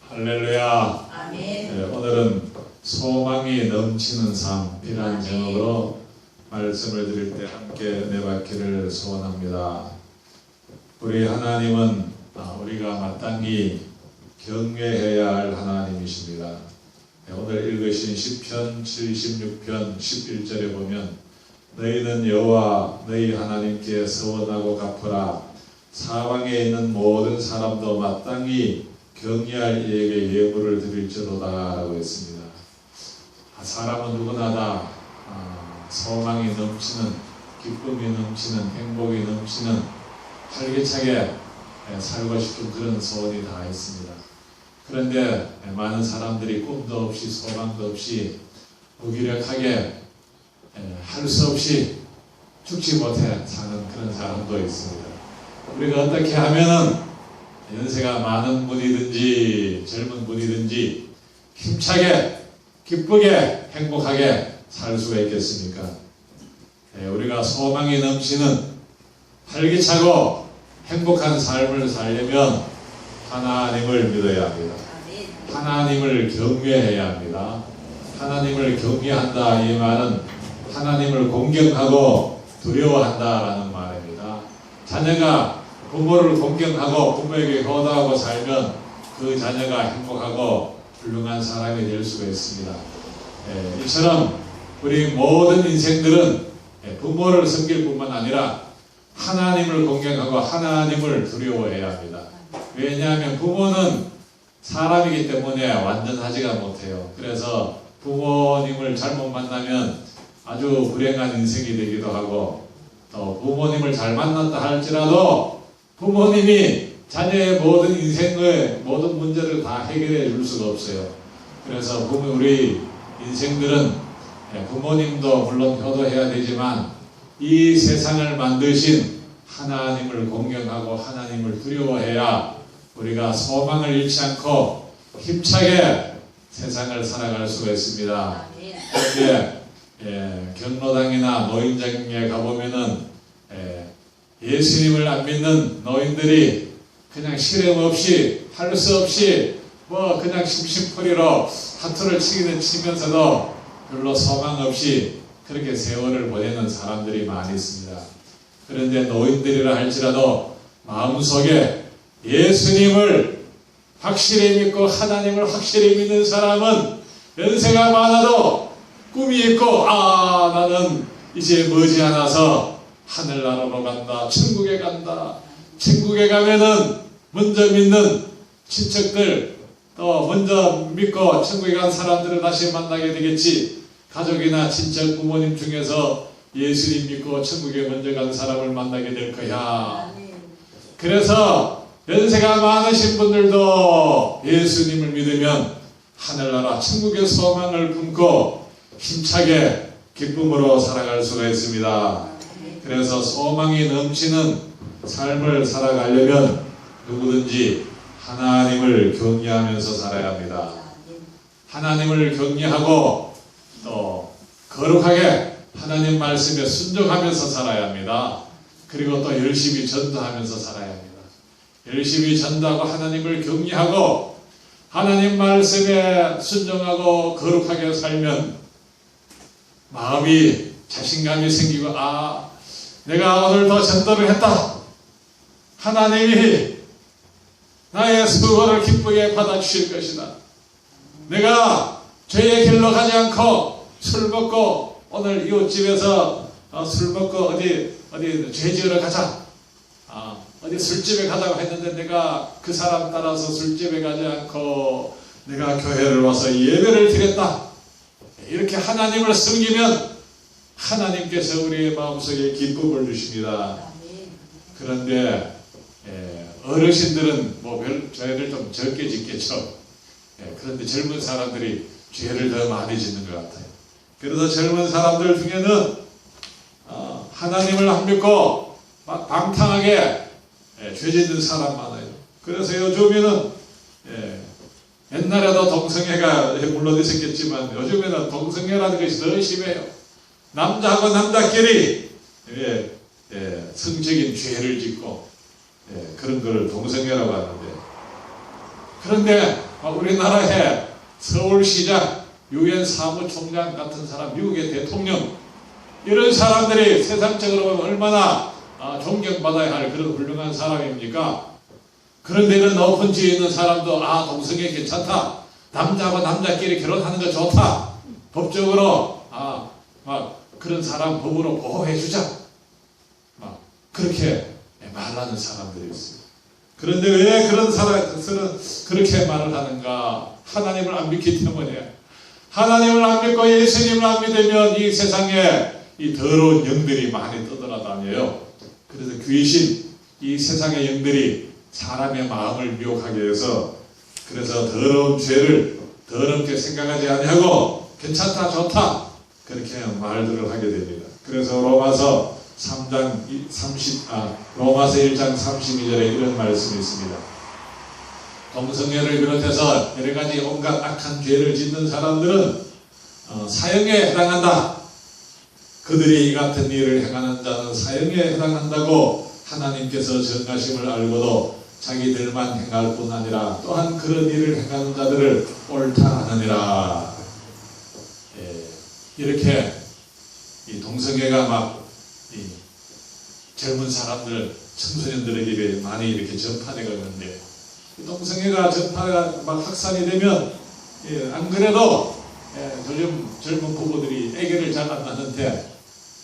할렐루야. 아멘. 네, 오늘은 소망이 넘치는 삶이라는 제목으로 말씀을 드릴 때 함께 은혜 받기를 소원합니다. 우리 하나님은 우리가 마땅히 경외해야 할 하나님이십니다. 네, 오늘 읽으신 시편 76편 11절에 보면 너희는 여호와 너희 하나님께 서원하고 갚으라. 사방에 있는 모든 사람도 마땅히 경외할 이에게 예물을 드릴지로다 라고 했습니다. 사람은 누구나 다 소망이 넘치는, 기쁨이 넘치는, 행복이 넘치는 활기차게 살고 싶은 그런 소원이 다 있습니다. 그런데 많은 사람들이 꿈도 없이 소망도 없이 무기력하게 할 수 없이 죽지 못해 사는 그런 사람도 있습니다. 우리가 어떻게 하면은 연세가 많은 분이든지 젊은 분이든지 힘차게 기쁘게 행복하게 살 수가 있겠습니까? 우리가 소망이 넘치는 활기차고 행복한 삶을 살려면 하나님을 믿어야 합니다. 하나님을 경외해야 합니다. 하나님을 경외한다 이 말은 하나님을 공경하고 두려워한다라는 말입니다. 자녀가 부모를 공경하고 부모에게 효도하고 살면 그 자녀가 행복하고 훌륭한 사람이 될 수가 있습니다. 이처럼 우리 모든 인생들은 부모를 섬길 뿐만 아니라 하나님을 공경하고 하나님을 두려워해야 합니다. 왜냐하면 부모는 사람이기 때문에 완전하지가 못해요. 그래서 부모님을 잘못 만나면 아주 불행한 인생이 되기도 하고, 또 부모님을 잘 만났다 할지라도 부모님이 자녀의 모든 인생의 모든 문제를 다 해결해 줄 수가 없어요. 그래서 우리 인생들은 부모님도 물론 효도해야 되지만 이 세상을 만드신 하나님을 공경하고 하나님을 두려워해야 우리가 소망을 잃지 않고 힘차게 세상을 살아갈 수가 있습니다. 그런데 경로당이나 노인정에 가보면은 예수님을 안 믿는 노인들이 그냥 실행 없이 할 수 없이 그냥 심심풀이로 하투를 치면서도 별로 소망 없이 그렇게 세월을 보내는 사람들이 많이 있습니다. 그런데 노인들이라 할지라도 마음속에 예수님을 확실히 믿고 하나님을 확실히 믿는 사람은 연세가 많아도 꿈이 있고 나는 이제 머지않아서 하늘나라로 간다, 천국에 간다. 천국에 가면은 먼저 믿는 친척들 또 먼저 믿고 천국에 간 사람들을 다시 만나게 되겠지. 가족이나 친척 부모님 중에서 예수님 믿고 천국에 먼저 간 사람을 만나게 될 거야. 그래서 연세가 많으신 분들도 예수님을 믿으면 하늘나라 천국의 소망을 품고 힘차게 기쁨으로 살아갈 수가 있습니다. 그래서 소망이 넘치는 삶을 살아가려면 누구든지 하나님을 경외하면서 살아야 합니다. 하나님을 경외하고 또 거룩하게 하나님 말씀에 순종하면서 살아야 합니다. 그리고 또 열심히 전도하면서 살아야 합니다. 열심히 전도하고 하나님을 경외하고 하나님 말씀에 순종하고 거룩하게 살면 마음이 자신감이 생기고 내가 오늘 더 전도를 했다. 하나님이 나의 수고를 기쁘게 받아주실 것이다. 내가 죄의 길로 가지 않고 술 먹고 오늘 이웃집에서 술 먹고 어디 죄 지으러 가자. 어디 술집에 가자고 했는데 내가 그 사람 따라서 술집에 가지 않고 내가 교회를 와서 예배를 드렸다. 이렇게 하나님을 섬기면 하나님께서 우리의 마음속에 기쁨을 주십니다. 그런데 어르신들은 죄를 좀 적게 짓겠죠. 그런데 젊은 사람들이 죄를 더 많이 짓는 것 같아요. 그래서 젊은 사람들 중에는 하나님을 안 믿고 막 방탕하게 죄 짓는 사람 많아요. 그래서 요즘에는 옛날에도 동성애가 물론 있었겠지만 요즘에는 동성애라는 것이 더 심해요. 남자하고 남자끼리 성적인 죄를 짓고 그런 걸 동성애라고 하는데 그런데 우리나라의 서울시장, 유엔 사무총장 같은 사람, 미국의 대통령, 이런 사람들이 세상적으로 보면 얼마나 존경받아야 할 그런 훌륭한 사람입니까? 그런데 이런 높은 지위에 있는 사람도 동성애 괜찮다, 남자하고 남자끼리 결혼하는 거 좋다, 법적으로 그런 사람 법으로 보호해주자, 그렇게 말하는 사람들이 있어요. 그런데 왜 그런 사람들은 그렇게 말을 하는가? 하나님을 안 믿기 때문에. 하나님을 안 믿고 예수님을 안 믿으면 이 세상에 이 더러운 영들이 많이 떠돌아다녀요. 그래서 귀신, 이 세상의 영들이 사람의 마음을 미혹하게 해서, 그래서 더러운 죄를 더럽게 생각하지 아니하고 괜찮다, 좋다, 그렇게 말들을 하게 됩니다. 그래서 로마서 1장 32절에 이런 말씀이 있습니다. 동성애를 비롯해서 여러 가지 온갖 악한 죄를 짓는 사람들은 사형에 해당한다. 그들이 이 같은 일을 행하는 자는 사형에 해당한다고 하나님께서 정하심을 알고도 자기들만 행할 뿐 아니라 또한 그런 일을 행하는 자들을 옳다 하느니라. 이렇게 이 동성애가 이 젊은 사람들, 청소년들에게 많이 이렇게 전파되고 있는데, 동성애가 전파가 확산이 되면 안 그래도 요즘 젊은 부부들이 아기를 잘 안 낳는데,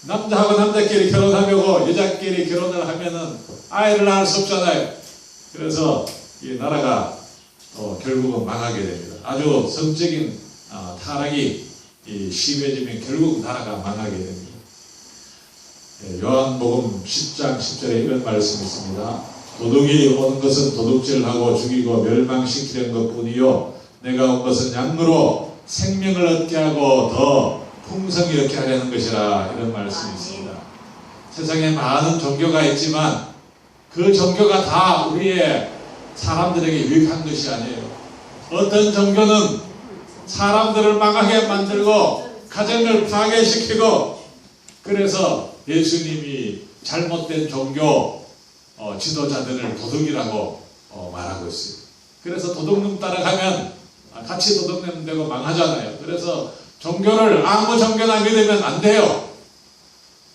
남자하고 남자끼리 결혼하려고 여자끼리 결혼을 하면은 아이를 낳을 수 없잖아요. 그래서 이 나라가 결국은 망하게 됩니다. 아주 성적인 타락이 심해지면 결국 나라가 망하게 됩니다. 요한복음 10장 10절에 이런 말씀이 있습니다. 도둑이 오는 것은 도둑질하고 죽이고 멸망시키려는 것뿐이요, 내가 온 것은 양으로 생명을 얻게 하고 더 풍성히 얻게 하려는 것이라. 이런 말씀이 있습니다. 세상에 많은 종교가 있지만 그 종교가 다 우리의 사람들에게 유익한 것이 아니에요. 어떤 종교는 사람들을 망하게 만들고 가정을 파괴시키고, 그래서 예수님이 잘못된 종교 지도자들을 도둑이라고 말하고 있어요. 그래서 도둑놈 따라가면 같이 도둑놈 되고 망하잖아요. 그래서 종교를 아무 종교나 믿으면 안 돼요.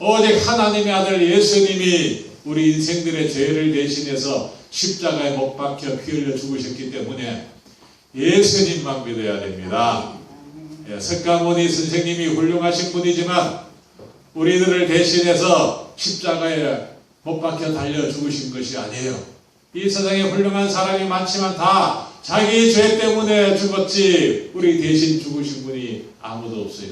오직 하나님의 아들 예수님이 우리 인생들의 죄를 대신해서 십자가에 못 박혀 피 흘려 죽으셨기 때문에 예수님만 믿어야 됩니다. 석가모니 선생님이 훌륭하신 분이지만 우리들을 대신해서 십자가에 못 박혀 달려 죽으신 것이 아니에요. 이 세상에 훌륭한 사람이 많지만 다 자기 죄 때문에 죽었지 우리 대신 죽으신 분이 아무도 없어요.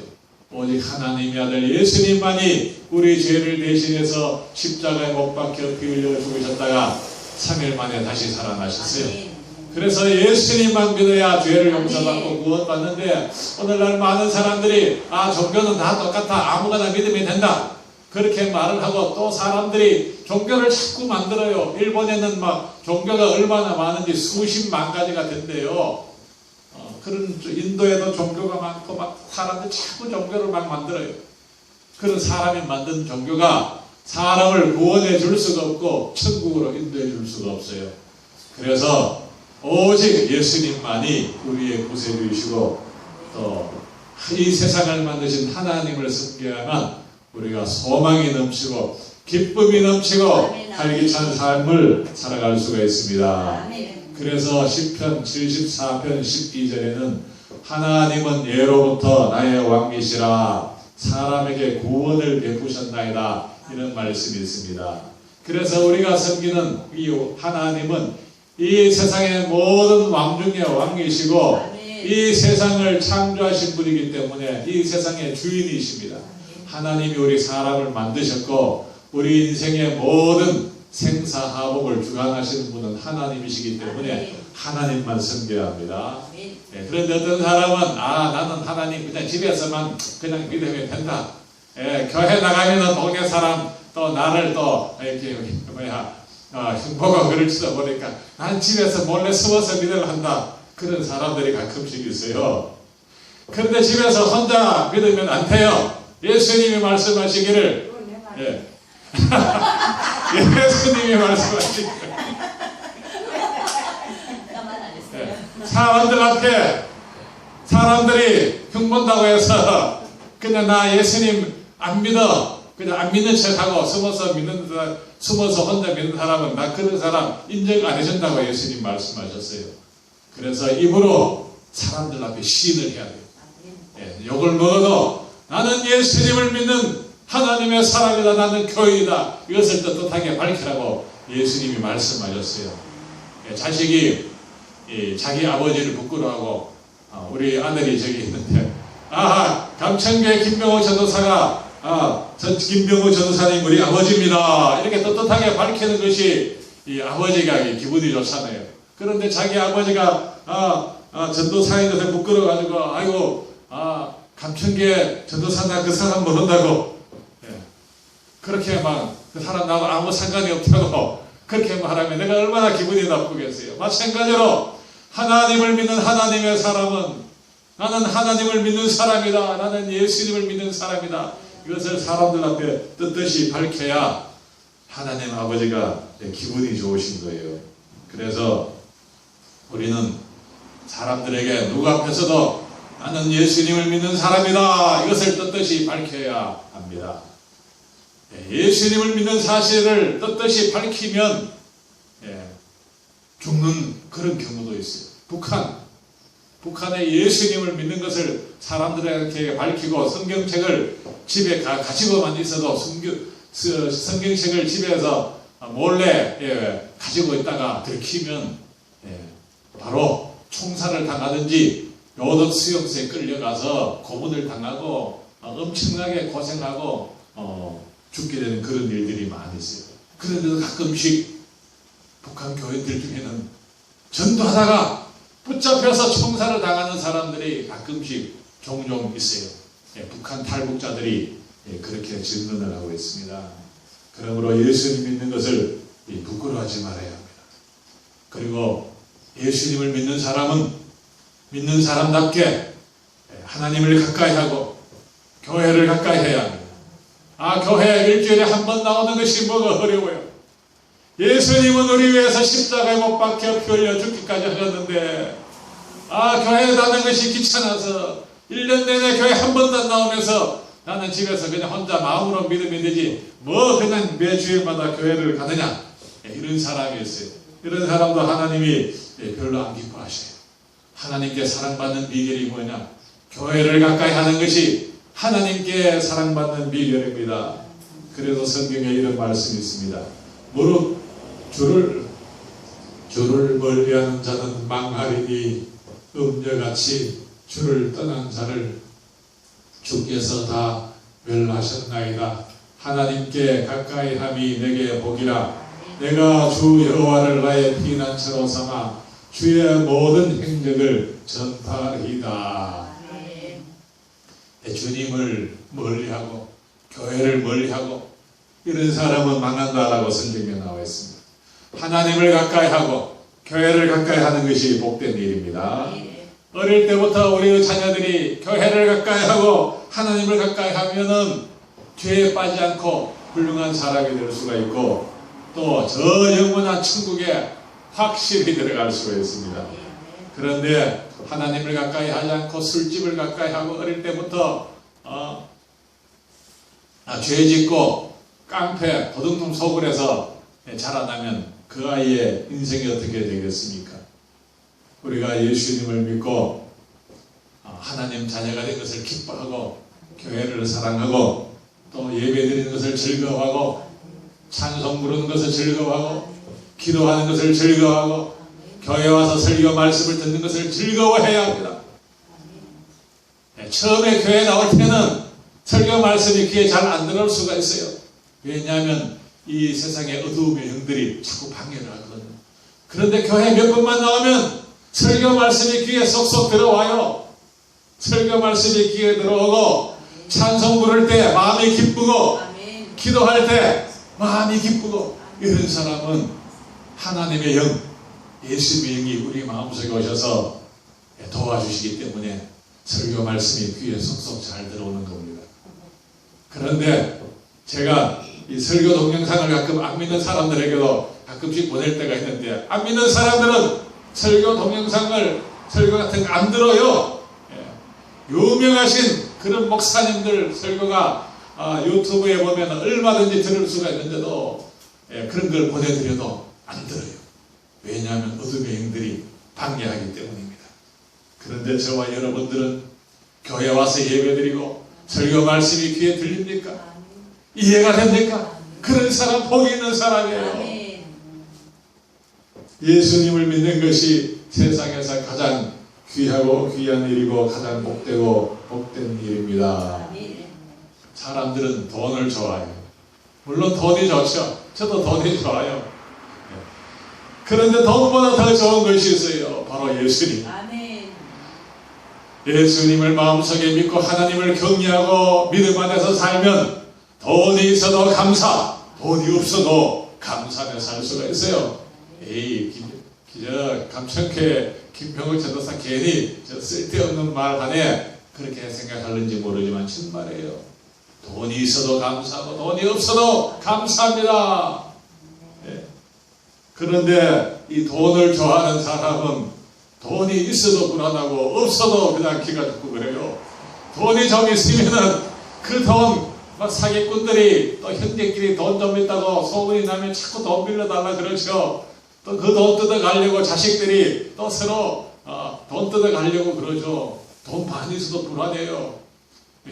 오직 하나님의 아들 예수님만이 우리 죄를 대신해서 십자가에 못 박혀 피 흘려 죽으셨다가 3일 만에 다시 살아나셨어요. 그래서 예수님만 믿어야 죄를 용서받고 구원받는데, 오늘날 많은 사람들이 종교는 다 똑같아, 아무거나 믿으면 된다, 그렇게 말을 하고, 또 사람들이 종교를 자꾸 만들어요. 일본에는 종교가 얼마나 많은지 수십만 가지가 된대요. 그런 인도에도 종교가 많고 사람들이 자꾸 종교를 만들어요. 그런 사람이 만든 종교가 사람을 구원해 줄 수가 없고 천국으로 인도해 줄 수가 없어요. 그래서 오직 예수님만이 우리의 구세주이시고 또 이 세상을 만드신 하나님을 섬겨야만 우리가 소망이 넘치고 기쁨이 넘치고 활기찬 삶을 살아갈 수가 있습니다. 그래서 시편 74편 12절에는 하나님은 예로부터 나의 왕이시라 사람에게 구원을 베푸셨나이다, 이런 말씀이 있습니다. 그래서 우리가 섬기는 이 하나님은 이 세상의 모든 왕 중에 왕이시고 이 세상을 창조하신 분이기 때문에 이 세상의 주인이십니다. 하나님이 우리 사람을 만드셨고 우리 인생의 모든 생사하복을 주관하시는 분은 하나님이시기 때문에 하나님만 섬겨야 합니다. 그런데 어떤 사람은 나는 하나님 그냥 집에서만 그냥 믿으면 된다. 교회 나가면은 동네 사람 또 나를 또 이렇게 흉보고 그럴지도 모르니까 난 집에서 몰래 숨어서 믿으려 한다. 그런 사람들이 가끔씩 있어요. 그런데 집에서 혼자 믿으면 안 돼요. 예수님이 말씀하시기를 예수님이 말씀하시기를 사람들 앞에 사람들이 흉본다고 해서 그냥 나 예수님 안 믿어, 그냥 안 믿는 척하고 숨어서 혼자 믿는 사람은 나 그런 사람 인정 안 해준다고 예수님 말씀하셨어요. 그래서 입으로 사람들 앞에 시인을 해야 돼요. 예, 욕을 먹어도 나는 예수님을 믿는 하나님의 사람이다, 나는 교인이다, 이것을 떳떳하게 밝히라고 예수님이 말씀하셨어요. 예, 자식이 자기 아버지를 부끄러워하고 우리 아들이 저기 있는데 감천교회 김병호 전도사가 김병호 전도사님 우리 아버지입니다, 이렇게 떳떳하게 밝히는 것이 이 아버지가 기분이 좋잖아요. 그런데 자기 아버지가 전도사인 것에 부끄러워가지고 아이고 감천교회 전도사나 그 사람 모른다고, 예, 그렇게 막 그 사람 나하고 아무 상관이 없다고 그렇게 말하면 내가 얼마나 기분이 나쁘겠어요. 마찬가지로 하나님을 믿는 하나님의 사람은 나는 하나님을 믿는 사람이다, 나는 예수님을 믿는 사람이다, 이것을 사람들 앞에 떳떳이 밝혀야 하나님 아버지가 기분이 좋으신 거예요. 그래서 우리는 사람들에게 누구 앞에서도 나는 예수님을 믿는 사람이다, 이것을 떳떳이 밝혀야 합니다. 예수님을 믿는 사실을 떳떳이 밝히면 죽는 그런 경우도 있어요. 북한에 예수님을 믿는 것을 사람들에게 밝히고 성경책을 집에 가지고만 있어도 성경책을 집에서 몰래 가지고 있다가 들키면 바로 총살을 당하든지 요독 수용소에 끌려가서 고문을 당하고 엄청나게 고생하고 죽게 되는 그런 일들이 많이 있어요. 그런데도 가끔씩 북한 교인들 중에는 전도하다가 붙잡혀서 총살을 당하는 사람들이 가끔씩 종종 있어요. 북한 탈북자들이 그렇게 증언을 하고 있습니다. 그러므로 예수님 믿는 것을 부끄러워하지 말아야 합니다. 그리고 예수님을 믿는 사람은 믿는 사람답게 하나님을 가까이 하고 교회를 가까이 해야 합니다. 교회 일주일에 한 번 나오는 것이 뭐가 어려워요. 예수님은 우리 위해서 십자가에 못 박혀 피 흘려 죽기까지 하셨는데 교회에 나는 것이 귀찮아서 1년 내내 교회 한 번도 안 나오면서 나는 집에서 그냥 혼자 마음으로 믿으면 되지 뭐 그냥 매 주일마다 교회를 가느냐, 이런 사람이 있어요. 이런 사람도 하나님이 별로 안 기뻐하셔요. 하나님께 사랑받는 비결이 뭐냐? 교회를 가까이 하는 것이 하나님께 사랑받는 비결입니다. 그래서 성경에 이런 말씀이 있습니다. 무릇 주를 멀리하는 자는 망하리니 음녀같이 주를 떠난 자를 주께서 다 멸하셨나이다. 하나님께 가까이 함이 내게 복이라. 내가 주 여호와를 나의 피난처로 삼아 주의 모든 행적을 전파하리이다. 주님을 멀리하고 교회를 멀리하고 이런 사람은 망한다라고 성경에 나와 있습니다. 하나님을 가까이 하고 교회를 가까이 하는 것이 복된 일입니다. 어릴 때부터 우리 자녀들이 교회를 가까이 하고 하나님을 가까이 하면은 죄에 빠지지 않고 훌륭한 사람이 될 수가 있고 또 저 영원한 천국에 확실히 들어갈 수가 있습니다. 그런데 하나님을 가까이 하지 않고 술집을 가까이 하고 어릴 때부터 죄 짓고 깡패 도둑놈 속을 해서 자라나면 그 아이의 인생이 어떻게 되겠습니까? 우리가 예수님을 믿고 하나님 자녀가 된 것을 기뻐하고 교회를 사랑하고 또 예배드리는 것을 즐거워하고 찬송 부르는 것을 즐거워하고 기도하는 것을 즐거워하고 교회 와서 설교 말씀을 듣는 것을 즐거워해야 합니다. 처음에 교회 나올 때는 설교 말씀이 귀에 잘 안 들어올 수가 있어요. 왜냐하면 이 세상의 어두움의 영들이 자꾸 방해를 하거든요. 그런데 교회 몇 번만 나오면 설교 말씀이 귀에 쏙쏙 들어와요. 설교 말씀이 귀에 들어오고 찬송 부를 때 마음이 기쁘고 기도할 때 마음이 기쁘고 이런 사람은 하나님의 영, 예수님의 영이 우리 마음속에 오셔서 도와주시기 때문에 설교 말씀이 귀에 쏙쏙 잘 들어오는 겁니다. 그런데 제가 이 설교 동영상을 가끔 안 믿는 사람들에게도 가끔씩 보낼 때가 있는데 안 믿는 사람들은 설교 동영상을 설교 같은 거 안 들어요. 유명하신 그런 목사님들 설교가 유튜브에 보면 얼마든지 들을 수가 있는데도 그런 걸 보내드려도 안 들어요. 왜냐하면 어둠의 영들이 방해하기 때문입니다. 그런데 저와 여러분들은 교회 와서 예배드리고 설교 말씀이 귀에 들립니까? 이해가 됩니까? 그런 사람 복이 있는 사람이에요. 예수님을 믿는 것이 세상에서 가장 귀하고 귀한 일이고 가장 복되고 복된 일입니다. 사람들은 돈을 좋아해요. 물론 돈이 좋죠. 저도 돈이 좋아요. 그런데 돈보다 더 좋은 것이 있어요. 바로 예수님. 예수님을 마음속에 믿고 하나님을 경외하고 믿음 안에서 살면 돈이 있어도 감사, 돈이 없어도 감사하며 살 수가 있어요. 에이, 감천회 김평을 전도사 괜히 저 쓸데없는 말 하네 그렇게 생각하는지 모르지만 정말이에요. 돈이 있어도 감사하고 돈이 없어도 감사합니다. 그런데 이 돈을 좋아하는 사람은 돈이 있어도 불안하고 없어도 그냥 기가 죽고 그래요. 돈이 좀 있으면은 그 돈 막 사기꾼들이 또 형제끼리 돈 좀 있다고 소문이 나면 자꾸 돈 빌려달라 그러죠. 또 그 돈 뜯어가려고 자식들이 또 서로 돈 뜯어가려고 그러죠. 돈 많이 있어도 불안해요.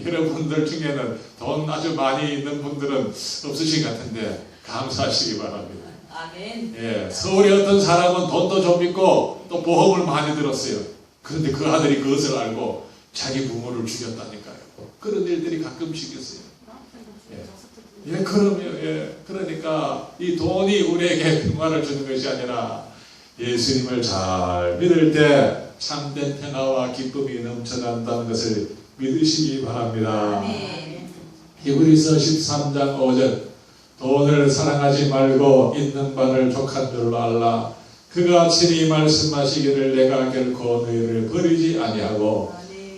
여러분들 중에는 돈 아주 많이 있는 분들은 없으신 것 같은데 감사하시기 바랍니다. 아멘. 서울의 어떤 사람은 돈도 좀 있고 또 보험을 많이 들었어요. 그런데 그 아들이 그것을 알고 자기 부모를 죽였다니까요. 그런 일들이 가끔씩 있어요. 그럼요. 그러니까 이 돈이 우리에게 평화를 주는 것이 아니라 예수님을 잘 믿을 때 참된 평화와 기쁨이 넘쳐난다는 것을 믿으시기 바랍니다. 히브리서 13장 5절 돈을 사랑하지 말고 있는 바를 족한 줄로 알라. 그가 친히 말씀하시기를 내가 결코 너희를 버리지 아니하고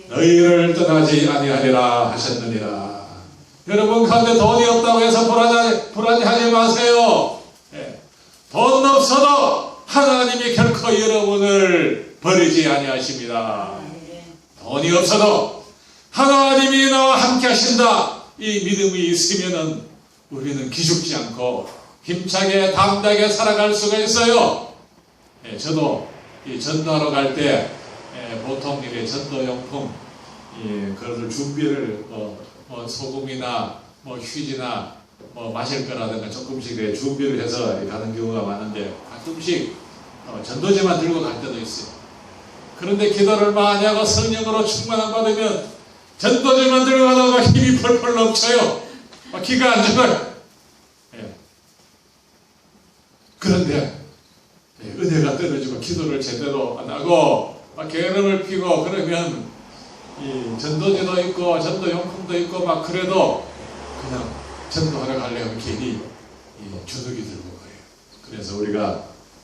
너희를 떠나지 아니하리라 하셨느니라. 여러분 가운데 돈이 없다고 해서 불안해하지 마세요. 돈 없어도 하나님이 결코 여러분을 버리지 아니하십니다. 돈이 없어도 하나님이 나와 함께 하신다. 이 믿음이 있으면은 우리는 기죽지 않고 힘차게 담대하게 살아갈 수가 있어요. 저도 이 전도하러 갈 때 보통 이렇게 전도용품 그것을 준비를 소금이나 휴지나 마실 거라든가 조금씩 준비를 해서 가는 경우가 많은데 가끔씩 전도제만 들고 갈 때도 있어요. 그런데 기도를 많이 하고 성령으로 충만함 받으면 전도제만 들고 가다가 힘이 펄펄 넘쳐요. 기가 안 죽어요. 그런데 은혜가 떨어지고 기도를 제대로 안 하고 게으름을 피고 그러면 이 전도제도 있고 전도용품도 있고 막 그래도 그냥 전도하러 가려면 괜히 주눅이 들고 그래요. 그래서 우리가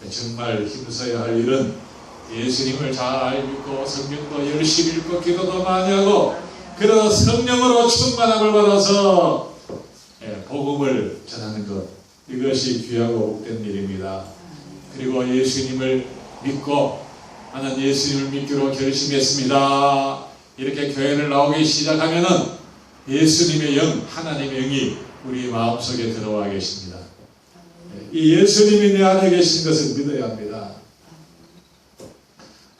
정말 힘써야 할 일은 예수님을 잘 믿고 성경도 열심히 읽고 기도도 많이 하고 그래서 성령으로 충만함을 받아서 복음을 전하는 것, 이것이 귀하고 복된 일입니다. 그리고 예수님을 믿고 나는 예수님을 믿기로 결심했습니다. 이렇게 교회를 나오기 시작하면은 예수님의 영, 하나님의 영이 우리 마음속에 들어와 계십니다. 이 예수님이 내 안에 계신 것을 믿어야 합니다.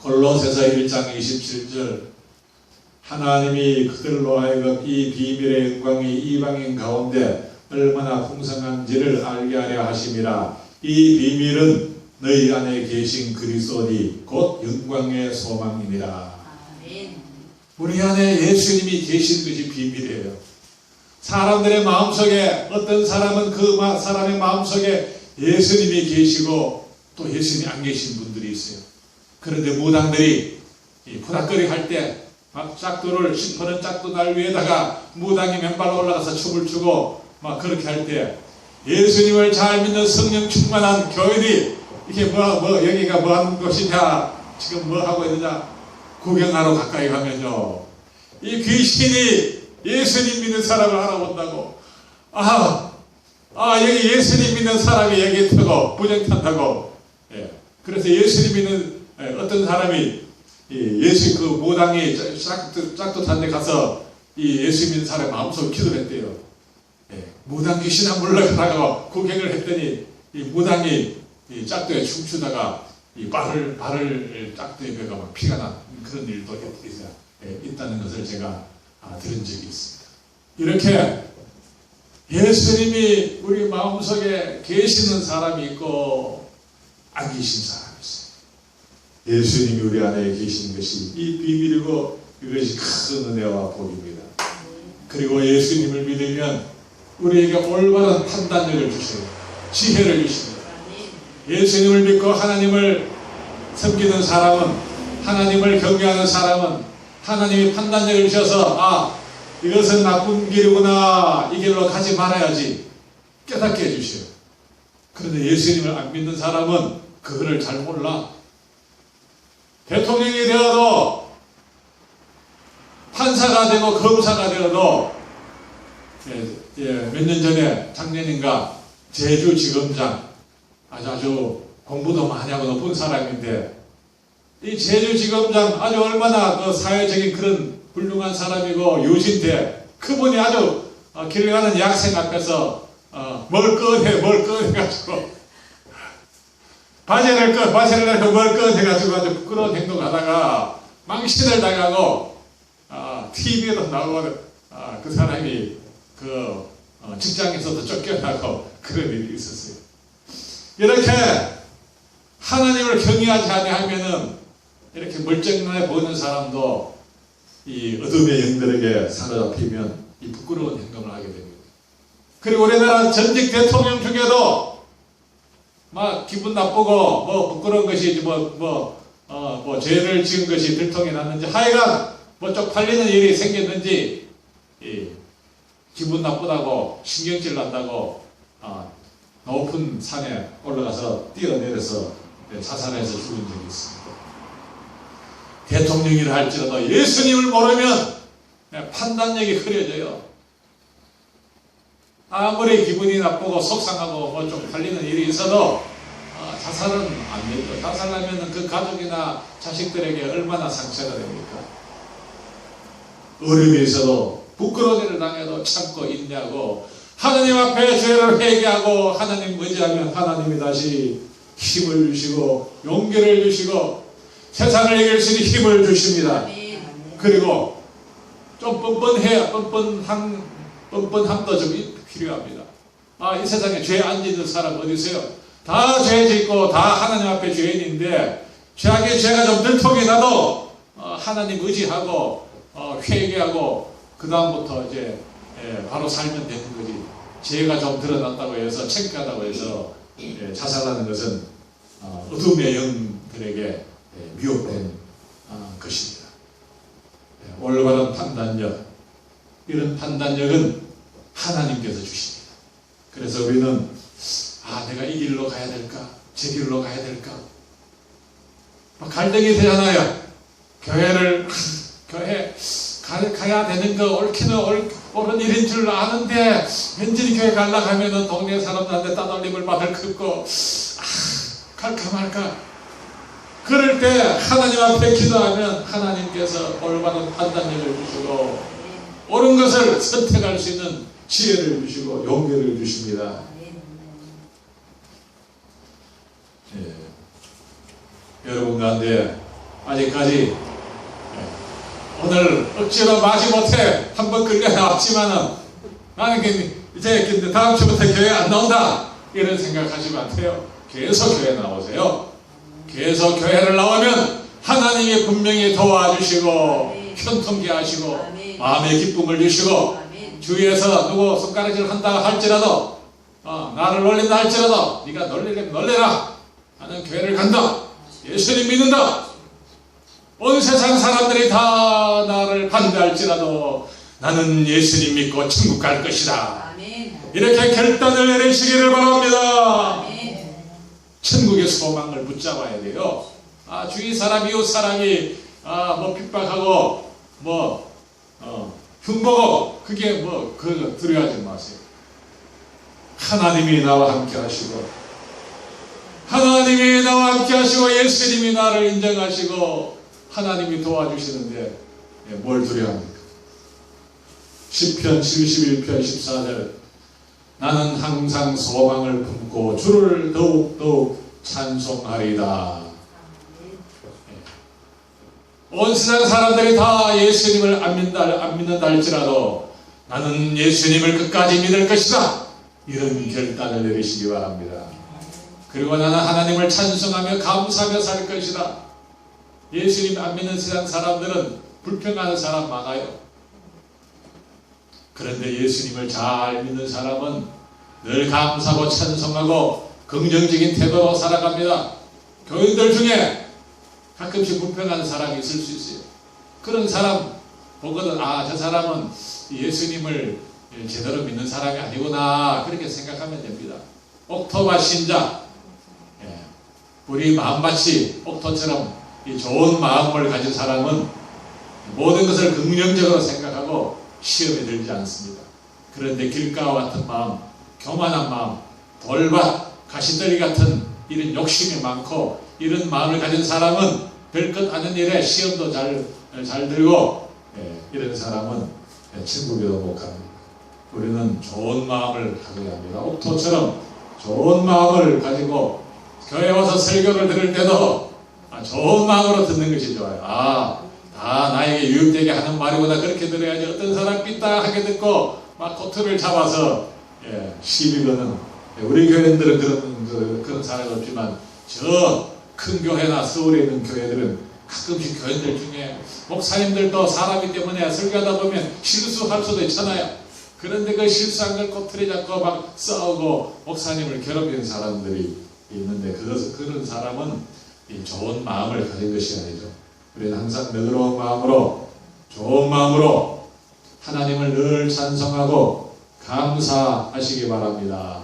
골로새서 1장 27절 하나님이 그들로 하여금 이 비밀의 영광이 이방인 가운데 얼마나 풍성한지를 알게 하려 하심이라. 이 비밀은 너희 안에 계신 그리스도니 곧 영광의 소망이니라. 우리 안에 예수님이 계신 것이 비밀이에요. 사람들의 마음속에 어떤 사람은 그 사람의 마음속에 예수님이 계시고 또 예수님이 안 계신 분들이 있어요. 그런데 무당들이 푸닥거리 할 때 막 짝도를 10%는 짝도 날 위에다가 무당이 맨발로 올라가서 춤을 추고 막 그렇게 할 때 예수님을 잘 믿는 성령 충만한 교인이 이게 여기가 뭐 하는 곳이냐 지금 뭐 하고 있느냐 구경하러 가까이 가면요 이 귀신이 예수님 믿는 사람을 알아본다고 여기 예수님 믿는 사람이 여기 타고 부정 탄다고 그래서 예수님 믿는 어떤 사람이 예수 그 무당이 짝도 탄 데 가서 이 예수 믿는 사람의 마음속으로 기도를 했대요. 무당 귀신아 물러가라고 구경을 했더니 이 무당이 이 짝도에 춤추다가 이 발을 짝도에 베가 막 피가 난 그런 일도 있다는 것을 제가 들은 적이 있습니다. 이렇게 예수님이 우리 마음속에 계시는 사람이 있고 안 계신 사람이 있어요. 예수님이 우리 안에 계시는 것이 이 비밀이고 이것이 큰 은혜와 복입니다. 그리고 예수님을 믿으면 우리에게 올바른 판단력을 주셔요. 지혜를 주십니다. 예수님을 믿고 하나님을 섬기는 사람은, 하나님을 경외하는 사람은 하나님이 판단력을 주셔서 이것은 나쁜 길이구나, 이 길로 가지 말아야지 깨닫게 해주셔요. 그런데 예수님을 안 믿는 사람은 그거를 잘 몰라. 대통령이 되어도, 판사가 되고 검사가 되어도, 몇 년 전에 작년인가 제주지검장, 아주 공부도 많이 하고 높은 사람인데, 이 제주지검장 아주 얼마나 그 사회적인 그런 훌륭한 사람이고 유신데, 그분이 아주 길 가는 약생 앞에서 멀끔해가지고 바지를 내고 멀끔해가지고 아주 부끄러운 행동하다가 망신을 당하고 TV에도 나오고 그 사람이 그 직장에서도 쫓겨나고 그런 일이 있었어요. 이렇게 하나님을 경외하지 아니하면은 이렇게 멀쩡해 보이는 사람도 이 어둠의 영들에게 사로잡히면 이 부끄러운 행동을 하게 됩니다. 그리고 우리나라 전직 대통령 중에도 막 기분 나쁘고 뭐 부끄러운 것이 뭐 죄를 지은 것이 들통이 났는지 하여간 뭐 쪽팔리는 일이 생겼는지 기분 나쁘다고 신경질 난다고 높은 산에 올라가서 뛰어내려서 자살해서 죽은 적이 있습니다. 대통령이라 할지라도 예수님을 모르면 판단력이 흐려져요. 아무리 기분이 나쁘고 속상하고 뭐 좀 팔리는 일이 있어도 자살은 안 되죠. 자살하면 그 가족이나 자식들에게 얼마나 상처가 됩니까? 어려움이 있어도 부끄러운 일을 당해도 참고 인내하고 하나님 앞에 죄를 회개하고 하나님 의지하면 하나님이 다시 힘을 주시고 용기를 주시고 세상을 이길 수 있는 힘을 주십니다. 그리고 좀 뻔뻔함도 좀 필요합니다. 이 세상에 죄 안 짓는 사람 어디 있어요? 다 죄 짓고 다 하나님 앞에 죄인인데 자기 죄가 좀 들통이 나도 하나님 의지하고 회개하고 그 다음부터 이제 바로 살면 되는 거지. 죄가 좀 드러났다고 해서 창피하다고 해서 자살하는 것은 어둠의 영들에게 미혹된 것입니다. 올바른 판단력, 이런 판단력은 하나님께서 주십니다. 그래서 우리는 내가 이 길로 가야 될까? 저 길로 가야 될까? 갈등이 되잖아요. 교회 가야 되는 거 옳기는 옳은 일인 줄 아는데 왠지 교회 가려고 하면은 동네 사람들한테 따돌림을 받을 것 같고 갈까 말까. 그럴 때 하나님 앞에 기도하면 하나님께서 올바른 판단력을 주시고 옳은 것을 선택할 수 있는 지혜를 주시고 용기를 주십니다. 여러분 가운데 아직까지 오늘 억지로 마지못해 한번 끌려 나왔지만은 나는 이제 다음 주부터 교회 안 나온다 이런 생각하지 마세요. 계속 교회 나오세요. 계속 교회를 나오면 하나님이 분명히 도와주시고 편통케 하시고 마음의 기쁨을 주시고 주위에서 누구 손가락질 한다 할지라도 나를 놀린다 할지라도 네가 놀리려면 놀래라. 나는 교회를 간다. 예수님 믿는다. 온 세상 사람들이 다 나를 반대할지라도 나는 예수님 믿고 천국 갈 것이다. 아멘. 이렇게 결단을 내리시기를 바랍니다. 아멘. 천국의 소망을 붙잡아야 돼요. 주위 사람, 이웃 사람이 뭐 핍박하고 흉보고 그게 그거 두려워하지 마세요. 하나님이 나와 함께 하시고 하나님이 나와 함께 하시고 예수님이 나를 인정하시고 하나님이 도와주시는데 뭘 두려워합니까? 시편 71편 14절 나는 항상 소망을 품고 주를 더욱더욱 찬송하리다. 온 세상 사람들이 다 예수님을 안 믿는다 할지라도 나는 예수님을 끝까지 믿을 것이다. 이런 결단을 내리시기 바랍니다. 그리고 나는 하나님을 찬송하며 감사하며 살 것이다. 예수님 안 믿는 세상 사람들은 불평하는 사람 많아요. 그런데 예수님을 잘 믿는 사람은 늘 감사하고 찬송하고 긍정적인 태도로 살아갑니다. 교인들 중에 가끔씩 불평하는 사람이 있을 수 있어요. 그런 사람 보거든 저 사람은 예수님을 제대로 믿는 사람이 아니구나 그렇게 생각하면 됩니다. 옥토바 신자 우리 마음밭이 옥토처럼 이 좋은 마음을 가진 사람은 모든 것을 긍정적으로 생각하고 시험에 들지 않습니다. 그런데 길가와 같은 마음, 교만한 마음, 돌밭, 가시떨기 같은 이런 욕심이 많고 이런 마음을 가진 사람은 별것 아닌 일에 시험도 잘 들고 이런 사람은 천국에도 못 갑니다. 우리는 좋은 마음을 가져야 합니다. 옥토처럼 좋은 마음을 가지고 교회 와서 설교를 들을 때도 좋은 마음으로 듣는 것이 좋아요. 다 나에게 유익되게 하는 말이구나 그렇게 들어야지. 어떤 사람 삐딱하게 듣고 막 코트를 잡아서 시비 거는 우리 교회들은 그런 사람이 없지만 저 큰 교회나 서울에 있는 교회들은 가끔씩 교회들 중에 목사님들도 사람이 때문에 설교하다 보면 실수할 수도 있잖아요. 그런데 그 실수한 걸 꼬투리 잡고 막 싸우고 목사님을 괴롭히는 사람들이 있는데 그런 사람은 좋은 마음을 가진 것이 아니죠. 우리는 항상 너그러운 마음으로 좋은 마음으로 하나님을 늘 찬송하고 감사하시기 바랍니다.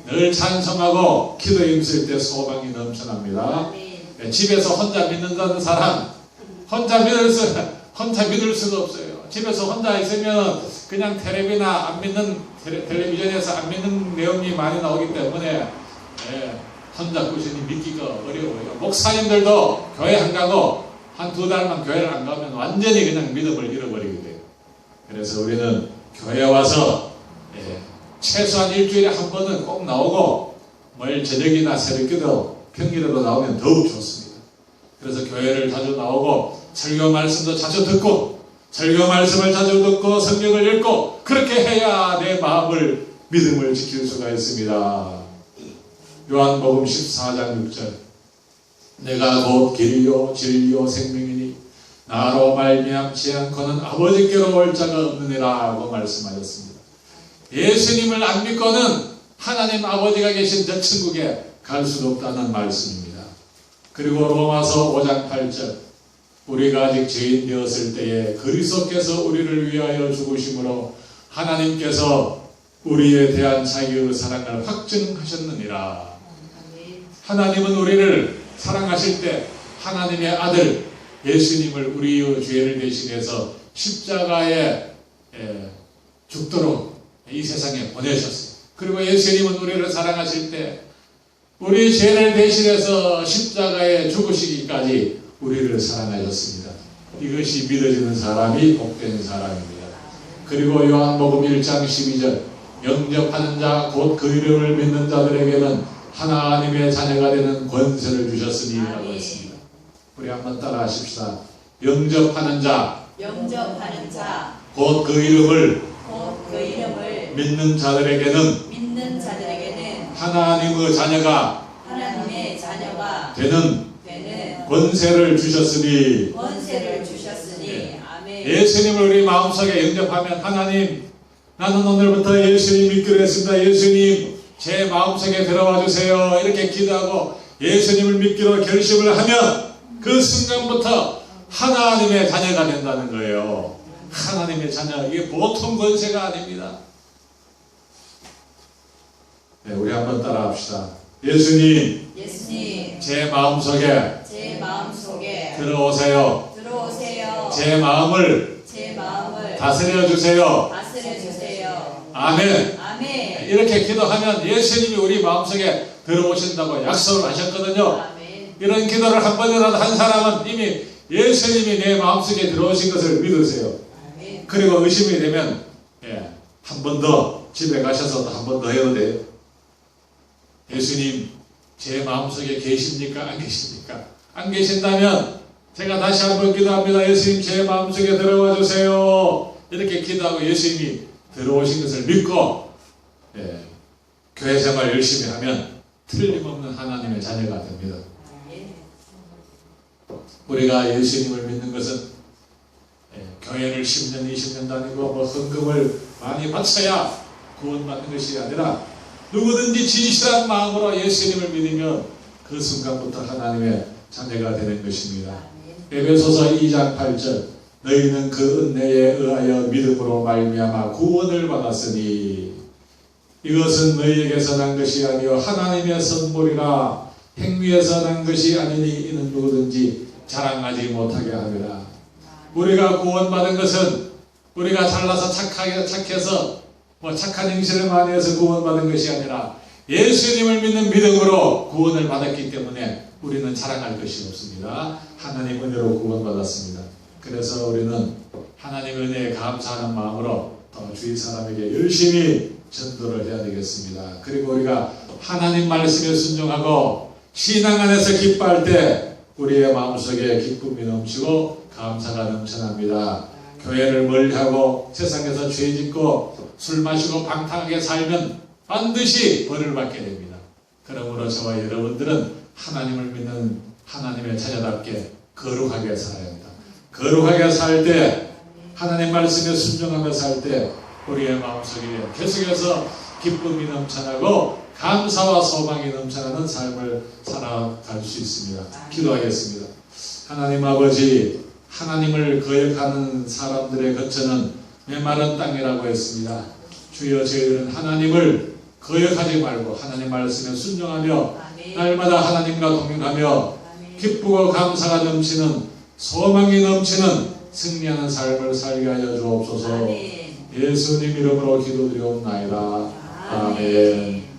늘 찬송하고 기도에 임쓸 때 소망이 넘쳐납니다. 집에서 혼자 믿는다는 사람 혼자 믿을 수가 없어요. 집에서 혼자 있으면 그냥 텔레비나 안 믿는 텔레비전에서 안 믿는 내용이 많이 나오기 때문에 혼자 꾸준히 믿기가 어려워요. 목사님들도 교회 안 가고 한 2달만 교회를 안 가면 완전히 그냥 믿음을 잃어버리게 돼요. 그래서 우리는 교회에 와서 최소한 일주일에 한 번은 꼭 나오고 저녁이나 새벽기도 평일에도 나오면 더욱 좋습니다. 그래서 교회를 자주 나오고 설교 말씀도 자주 듣고 설교 말씀을 자주 듣고 성경을 읽고 그렇게 해야 내 마음을 믿음을 지킬 수가 있습니다. 요한복음 14장 6절 내가 곧 길이요 진리요 생명이니 나로 말미암지 않고는 아버지께로 올 자가 없느니라 고 말씀하셨습니다. 예수님을 안 믿고는 하나님 아버지가 계신 저 천국에 갈 수도 없다는 말씀입니다. 그리고 로마서 5장 8절 우리가 아직 죄인 되었을 때에 그리스도께서 우리를 위하여 죽으심으로 하나님께서 우리에 대한 자기의 사랑을 확증하셨느니라. 하나님은 우리를 사랑하실 때 하나님의 아들 예수님을 우리의 죄를 대신해서 십자가에 죽도록 이 세상에 보내셨어요. 그리고 예수님은 우리를 사랑하실 때 우리 죄를 대신해서 십자가에 죽으시기까지 우리를 사랑하셨습니다. 이것이 믿어지는 사람이 복된 사람입니다. 그리고 요한복음 1장 12절 영접하는 자 곧 그 이름을 믿는 자들에게는 하나님의 자녀가 되는 권세를 주셨으니 라고 했습니다. 우리 한번 따라 하십시다. 영접하는 자 곧 그 이름을 믿는 자들에게는 하나님의 자녀가 되는 권세를 주셨으니 아멘. 예수님을 우리 마음속에 영접하면 하나님 나는 오늘부터 예수님 믿기로 했습니다. 예수님 제 마음속에 들어와 주세요. 이렇게 기도하고 예수님을 믿기로 결심을 하면 그 순간부터 하나님의 자녀가 된다는 거예요. 하나님의 자녀, 이게 보통 권세가 아닙니다. 우리 한번 따라 합시다. 예수님 제 마음속에 들어오세요. 제 마음을 다스려 주세요. 아멘. 이렇게 기도하면 예수님이 우리 마음속에 들어오신다고 약속을 하셨거든요. 이런 기도를 한 번이라도 한 사람은 이미 예수님이 내 마음속에 들어오신 것을 믿으세요. 그리고 의심이 되면 한 번 더 집에 가셔서 한 번 더 해도 돼요. 예수님 제 마음속에 계십니까? 안 계십니까? 안 계신다면 제가 다시 한번 기도합니다. 예수님 제 마음속에 들어와 주세요. 이렇게 기도하고 예수님이 들어오신 것을 믿고 교회 생활 열심히 하면 틀림없는 하나님의 자녀가 됩니다. 우리가 예수님을 믿는 것은 교회를 10년, 20년 다니고 헌금을 많이 바쳐야 구원받는 것이 아니라 누구든지 진실한 마음으로 예수님을 믿으면 그 순간부터 하나님의 자녀가 되는 것입니다. 에베소서 2장 8절 너희는 그 은혜에 의하여 믿음으로 말미암아 구원을 받았으니 이것은 너희에게서 난 것이 아니요 하나님의 선물이라 행위에서 난 것이 아니니 이는 누구든지 자랑하지 못하게 합니다. 우리가 구원받은 것은 우리가 잘나서 착해서 착한 행실을 많이 해서 구원받은 것이 아니라 예수님을 믿는 믿음으로 구원을 받았기 때문에 우리는 자랑할 것이 없습니다. 하나님 은혜로 구원받았습니다. 그래서 우리는 하나님 은혜에 감사하는 마음으로 더 주위 사람에게 열심히 전도를 해야 되겠습니다. 그리고 우리가 하나님 말씀에 순종하고 신앙 안에서 기뻐할 때 우리의 마음속에 기쁨이 넘치고 감사가 넘쳐납니다. 교회를 멀리하고 세상에서 죄짓고 술 마시고 방탕하게 살면 반드시 벌을 받게 됩니다. 그러므로 저와 여러분들은 하나님을 믿는 하나님의 자녀답게 거룩하게 살아야 합니다. 거룩하게 살 때 하나님 말씀에 순종하며 살 때 우리의 마음속에 계속해서 기쁨이 넘쳐나고 감사와 소망이 넘쳐나는 삶을 살아갈 수 있습니다. 기도하겠습니다. 하나님 아버지, 하나님을 거역하는 사람들의 거처는 메마른 땅이라고 했습니다. 주여 저희들은 하나님을 거역하지 말고 하나님 말씀에 순종하며 날마다 하나님과 동행하며 기쁘고 감사가 넘치는 소망이 넘치는 승리하는 삶을 살게 하여 주옵소서. 예수님 이름으로 기도드리옵나이다. 아멘.